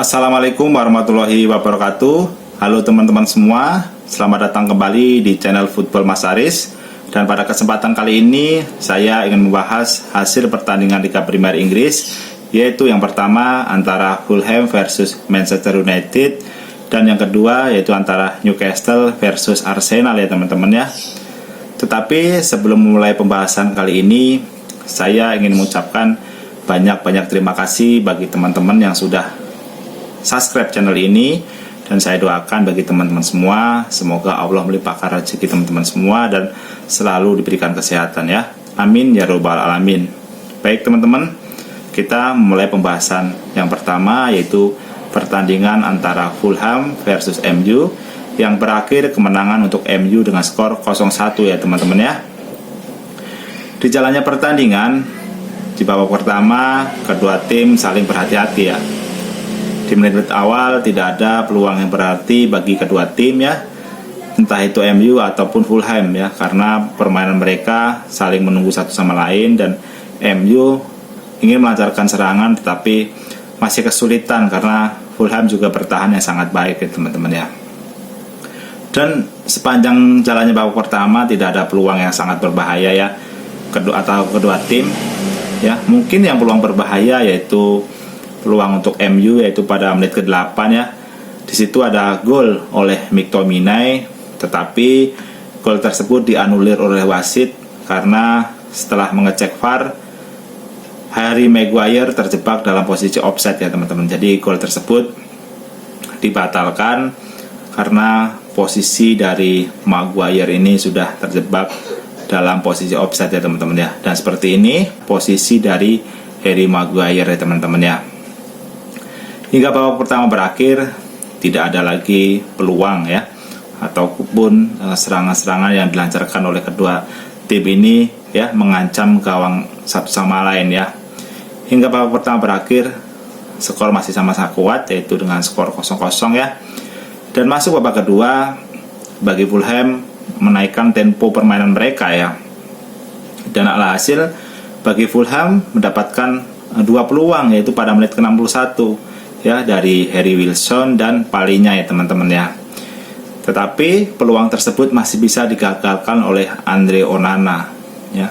Assalamualaikum warahmatullahi wabarakatuh. Halo teman-teman semua, selamat datang kembali di channel Football Mas Aris. Dan pada kesempatan kali ini saya ingin membahas hasil pertandingan Liga Premier Inggris, yaitu yang pertama antara Fulham versus Manchester United, dan yang kedua yaitu antara Newcastle versus Arsenal ya teman-teman ya. Tetapi sebelum memulai pembahasan kali ini, saya ingin mengucapkan banyak-banyak terima kasih bagi teman-teman yang sudah subscribe channel ini, dan saya doakan bagi teman-teman semua, semoga Allah melimpahkan rezeki teman-teman semua dan selalu diberikan kesehatan ya. Amin ya robbal alamin. Baik teman-teman, kita mulai pembahasan yang pertama, yaitu pertandingan antara Fulham versus MU yang berakhir kemenangan untuk MU dengan skor 0-1 ya teman-teman ya. Di jalannya pertandingan, di babak pertama kedua tim saling berhati-hati ya. Di menit awal tidak ada peluang yang berarti bagi kedua tim ya, entah itu MU ataupun Fulham ya, karena permainan mereka saling menunggu satu sama lain, dan MU ingin melancarkan serangan tetapi masih kesulitan karena Fulham juga bertahan yang sangat baik ya teman-teman ya. Dan sepanjang jalannya babak pertama tidak ada peluang yang sangat berbahaya ya kedua tim ya. Mungkin yang peluang berbahaya yaitu peluang untuk MU, yaitu pada menit ke-8 ya. Di situ ada gol oleh McTominay, tetapi gol tersebut dianulir oleh wasit karena setelah mengecek VAR, Harry Maguire terjebak dalam posisi offside ya teman-teman. Jadi gol tersebut dibatalkan karena posisi dari Maguire ini sudah terjebak dalam posisi offside ya teman-teman ya. Dan seperti ini posisi dari Harry Maguire ya teman-teman ya. Hingga babak pertama berakhir, tidak ada lagi peluang ya, ataupun serangan-serangan yang dilancarkan oleh kedua tim ini ya, mengancam gawang satu sama lain ya. Hingga babak pertama berakhir, skor masih sama-sama kuat, yaitu dengan skor 0-0 ya. Dan masuk babak kedua, bagi Fulham menaikkan tempo permainan mereka ya. Dan alhasil bagi Fulham mendapatkan dua peluang, yaitu pada menit ke-61 ya, dari Harry Wilson dan Palhinha ya teman-teman ya. Tetapi peluang tersebut masih bisa digagalkan oleh Andre Onana ya.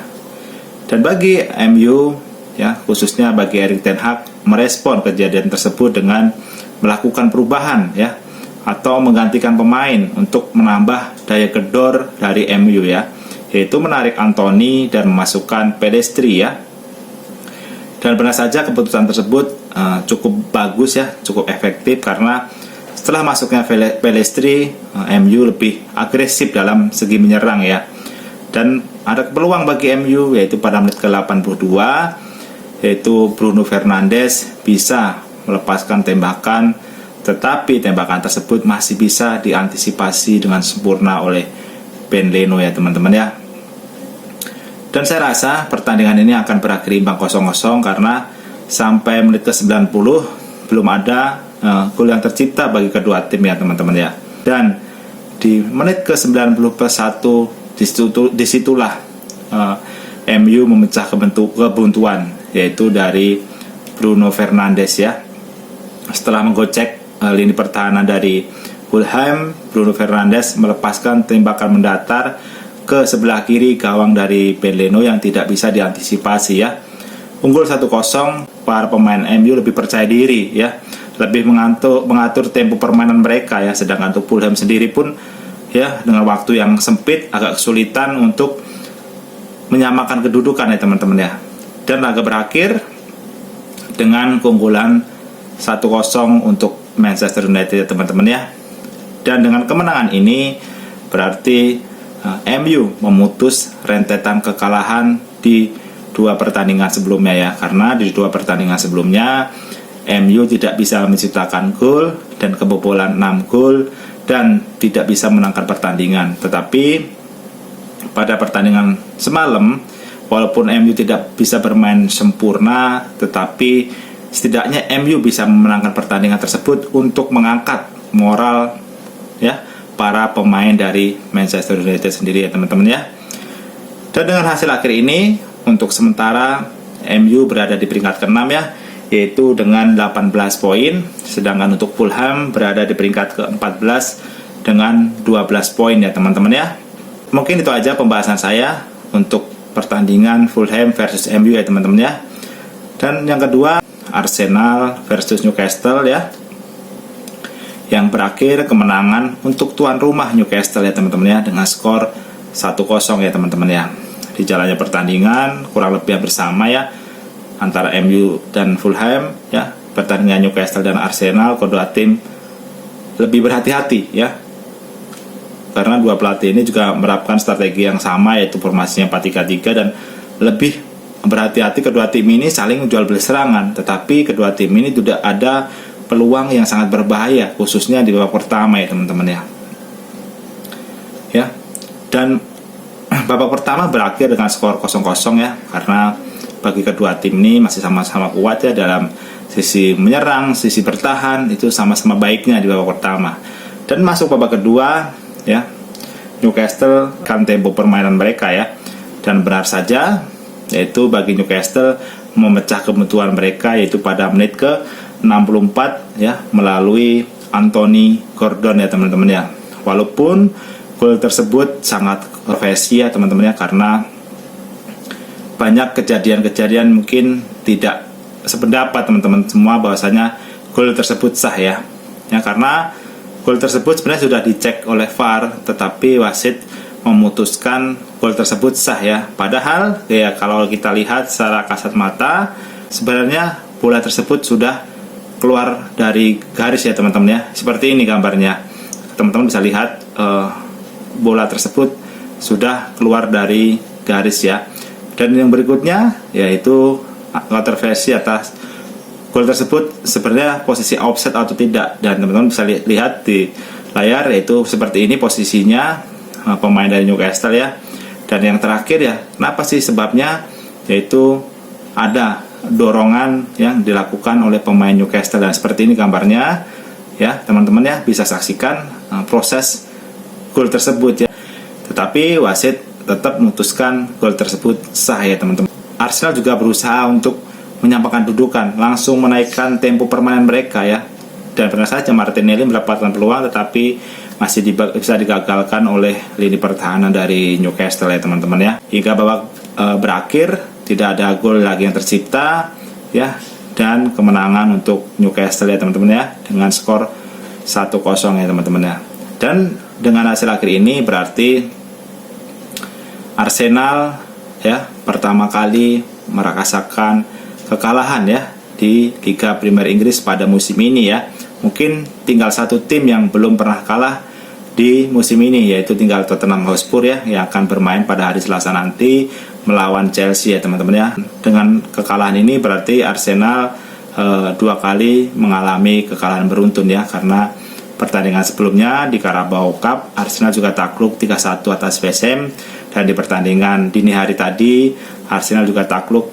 Dan bagi MU ya, khususnya bagi Erik ten Hag, merespon kejadian tersebut dengan melakukan perubahan ya, atau menggantikan pemain untuk menambah daya gedor dari MU ya, yaitu menarik Anthony dan memasukkan Pellistri ya. Dan benar saja keputusan tersebut cukup bagus ya, cukup efektif, karena setelah masuknya Pellistri, MU lebih agresif dalam segi menyerang ya. Dan ada peluang bagi MU, yaitu pada menit ke-82, yaitu Bruno Fernandes bisa melepaskan tembakan, tetapi tembakan tersebut masih bisa diantisipasi dengan sempurna oleh Ben Leno ya teman-teman ya. Dan saya rasa pertandingan ini akan berakhir imbang 0-0 karena sampai menit ke-90 belum ada gol yang tercipta bagi kedua tim ya teman-teman ya. Dan di menit ke-91 disitulah MU memecah kebuntuan, yaitu dari Bruno Fernandes ya. Setelah menggocek lini pertahanan dari Fulham, Bruno Fernandes melepaskan tembakan mendatar ke sebelah kiri gawang dari Ben Leno yang tidak bisa diantisipasi ya. Unggul 1-0, para pemain MU lebih percaya diri ya, lebih mengatur tempo permainan mereka ya. Sedangkan untuk Fulham sendiri pun ya, dengan waktu yang sempit agak kesulitan untuk menyamakan kedudukan ya teman-teman ya. Dan laga berakhir dengan keunggulan 1-0 untuk Manchester United ya teman-teman ya. Dan dengan kemenangan ini berarti MU memutus rentetan kekalahan di dua pertandingan sebelumnya ya, karena di dua pertandingan sebelumnya MU tidak bisa menciptakan gol dan kebobolan 6 gol dan tidak bisa menangkan pertandingan. Tetapi pada pertandingan semalam, walaupun MU tidak bisa bermain sempurna, tetapi setidaknya MU bisa memenangkan pertandingan tersebut untuk mengangkat moral ya para pemain dari Manchester United sendiri ya teman-teman ya. Dan dengan hasil akhir ini, untuk sementara MU berada di peringkat ke-6 ya, yaitu dengan 18 poin, sedangkan untuk Fulham berada di peringkat ke-14 dengan 12 poin ya teman-teman ya. Mungkin itu aja pembahasan saya untuk pertandingan Fulham versus MU ya teman-teman ya. Dan yang kedua, Arsenal versus Newcastle ya, yang berakhir kemenangan untuk tuan rumah Newcastle ya teman-teman ya, dengan skor 1-0 ya teman-teman ya. Di jalannya pertandingan kurang lebih bersama ya, antara MU dan Fulham ya. Pertandingan Newcastle dan Arsenal, kedua tim lebih berhati-hati ya, karena dua pelatih ini juga menerapkan strategi yang sama, yaitu formasinya 4-3-3, dan lebih berhati-hati kedua tim ini saling menjual beli serangan. Tetapi kedua tim ini tidak ada peluang yang sangat berbahaya, khususnya di babak pertama ya teman-teman ya. Dan babak pertama berakhir dengan skor 0-0 ya, karena bagi kedua tim ini masih sama-sama kuat ya dalam sisi menyerang, sisi bertahan, itu sama-sama baiknya di babak pertama. Dan masuk babak kedua ya, Newcastle kan tempo permainan mereka ya, dan benar saja, yaitu bagi Newcastle memecah kebutuhan mereka, yaitu pada menit ke 64 ya, melalui Anthony Gordon ya teman-teman ya. Walaupun gol tersebut sangat kontroversi ya teman-teman ya, karena banyak kejadian-kejadian mungkin tidak sependapat teman-teman semua bahwasanya gol tersebut sah ya. Karena gol tersebut sebenarnya sudah dicek oleh VAR, tetapi wasit memutuskan gol tersebut sah ya. Padahal ya, kalau kita lihat secara kasat mata, sebenarnya bola tersebut sudah keluar dari garis ya teman-teman ya. Seperti ini gambarnya, teman-teman bisa lihat bola tersebut sudah keluar dari garis ya. Dan yang berikutnya yaitu kontroversi atas gol tersebut sebenarnya posisi offset atau tidak. Dan teman-teman bisa lihat di layar, yaitu seperti ini posisinya pemain dari Newcastle ya. Dan yang terakhir ya, kenapa sih sebabnya, yaitu ada dorongan yang dilakukan oleh pemain Newcastle, dan seperti ini gambarnya ya teman-teman ya, bisa saksikan proses gol tersebut ya. Tetapi wasit tetap memutuskan gol tersebut sah ya teman-teman. Arsenal juga berusaha untuk menyampaikan dudukan, langsung menaikkan tempo permainan mereka ya, dan benar saja Martinelli mendapatkan peluang, tetapi masih bisa digagalkan oleh lini pertahanan dari Newcastle ya teman-teman ya. Hingga babak berakhir tidak ada gol lagi yang tercipta ya, dan kemenangan untuk Newcastle ya teman-teman ya, dengan skor 1-0 ya teman-teman ya. Dan dengan hasil akhir ini berarti Arsenal ya pertama kali merasakan kekalahan ya di Liga Premier Inggris pada musim ini ya. Mungkin tinggal satu tim yang belum pernah kalah di musim ini, yaitu tinggal Tottenham Hotspur ya, yang akan bermain pada hari Selasa nanti melawan Chelsea ya teman-teman ya. Dengan kekalahan ini berarti Arsenal dua kali mengalami kekalahan beruntun ya, karena pertandingan sebelumnya di Carabao Cup Arsenal juga takluk 3-1 atas West Ham, dan di pertandingan dini hari tadi Arsenal juga takluk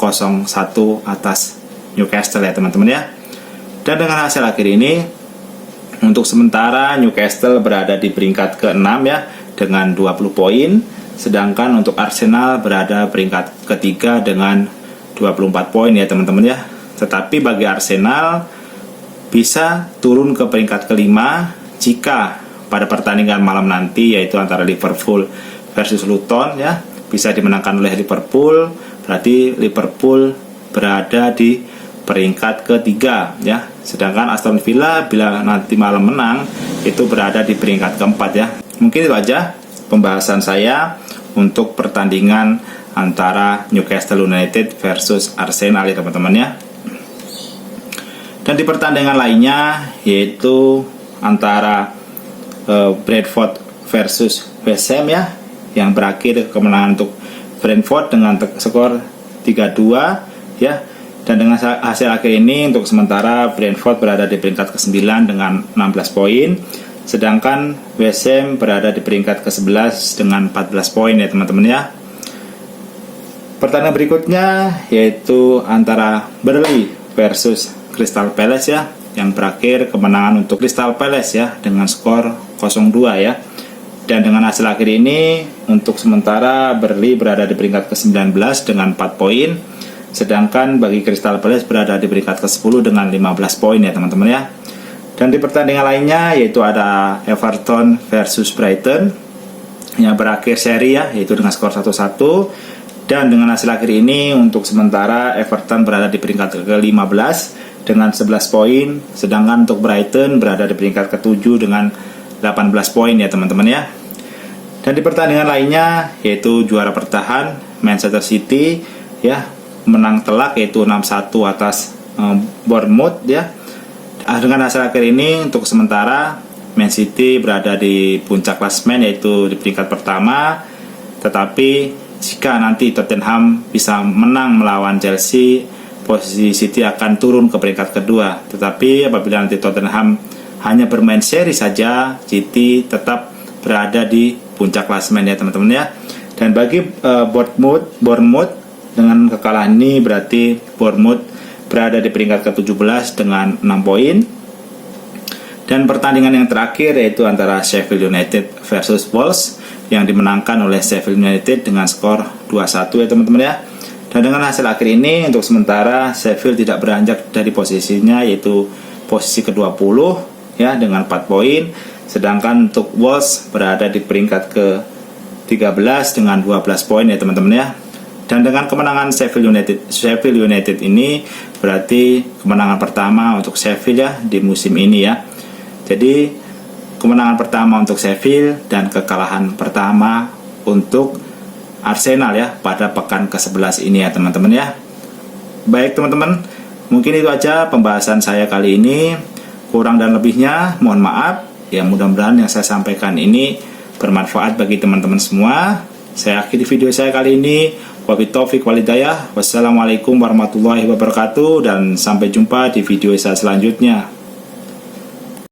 0-1 atas Newcastle ya teman-teman ya. Dan dengan hasil akhir ini, untuk sementara Newcastle berada di peringkat ke-6 ya, dengan 20 poin, sedangkan untuk Arsenal berada peringkat ketiga dengan 24 poin ya teman-teman ya. Tetapi bagi Arsenal bisa turun ke peringkat kelima jika pada pertandingan malam nanti, yaitu antara Liverpool versus Luton ya, bisa dimenangkan oleh Liverpool. Berarti Liverpool berada di peringkat ketiga ya, sedangkan Aston Villa bila nanti malam menang itu berada di peringkat keempat ya. Mungkin itu aja pembahasan saya untuk pertandingan antara Newcastle United versus Arsenal ya teman-teman ya. Dan di pertandingan lainnya, yaitu antara Brentford versus West Ham ya, yang berakhir kemenangan untuk Brentford dengan skor 3-2 ya. Dan dengan hasil akhir ini, untuk sementara Brentford berada di peringkat ke-9 dengan 16 poin, sedangkan West Ham berada di peringkat ke-11 dengan 14 poin ya teman-teman ya. Pertandingan berikutnya yaitu antara Burnley versus Crystal Palace ya, yang berakhir kemenangan untuk Crystal Palace ya dengan skor 0-2 ya. Dan dengan hasil akhir ini, untuk sementara Burnley berada di peringkat ke-19 dengan 4 poin, Sedangkan bagi Crystal Palace berada di peringkat ke-10 dengan 15 poin ya teman-teman ya. Dan di pertandingan lainnya yaitu ada Everton versus Brighton yang berakhir seri ya, yaitu dengan skor 1-1. Dan dengan hasil akhir ini untuk sementara Everton berada di peringkat ke-15 dengan 11 poin, sedangkan untuk Brighton berada di peringkat ke-7 dengan 18 poin ya teman-teman ya. Dan di pertandingan lainnya yaitu juara bertahan Manchester City ya, menang telak yaitu 6-1 atas Bournemouth ya. Dengan hasil akhir ini untuk sementara Man City berada di puncak klasemen yaitu di peringkat pertama. Tetapi jika nanti Tottenham bisa menang melawan Chelsea, posisi City akan turun ke peringkat kedua. Tetapi apabila nanti Tottenham hanya bermain seri saja, City tetap berada di puncak klasemen ya teman-teman ya. Dan bagi Bournemouth dengan kekalahan ini berarti Bournemouth berada di peringkat ke-17 dengan 6 poin. Dan pertandingan yang terakhir yaitu antara Sheffield United versus Wolves yang dimenangkan oleh Sheffield United dengan skor 2-1 ya teman-teman ya. Dan dengan hasil akhir ini untuk sementara Sheffield tidak beranjak dari posisinya yaitu posisi ke-20 ya dengan 4 poin. Sedangkan untuk Wolves berada di peringkat ke-13 dengan 12 poin ya teman-teman ya. Dan dengan kemenangan Sheffield United ini berarti kemenangan pertama untuk Sheffield ya di musim ini ya. Jadi kemenangan pertama untuk Sheffield dan kekalahan pertama untuk Arsenal ya pada pekan ke-11 ini ya teman-teman ya. Baik teman-teman, mungkin itu aja pembahasan saya kali ini. Kurang dan lebihnya mohon maaf. Ya mudah-mudahan yang saya sampaikan ini bermanfaat bagi teman-teman semua. Saya akhiri video saya kali ini. Wabillahi taufiq wal hidayah. Wassalamualaikum warahmatullahi wabarakatuh dan sampai jumpa di video saya selanjutnya.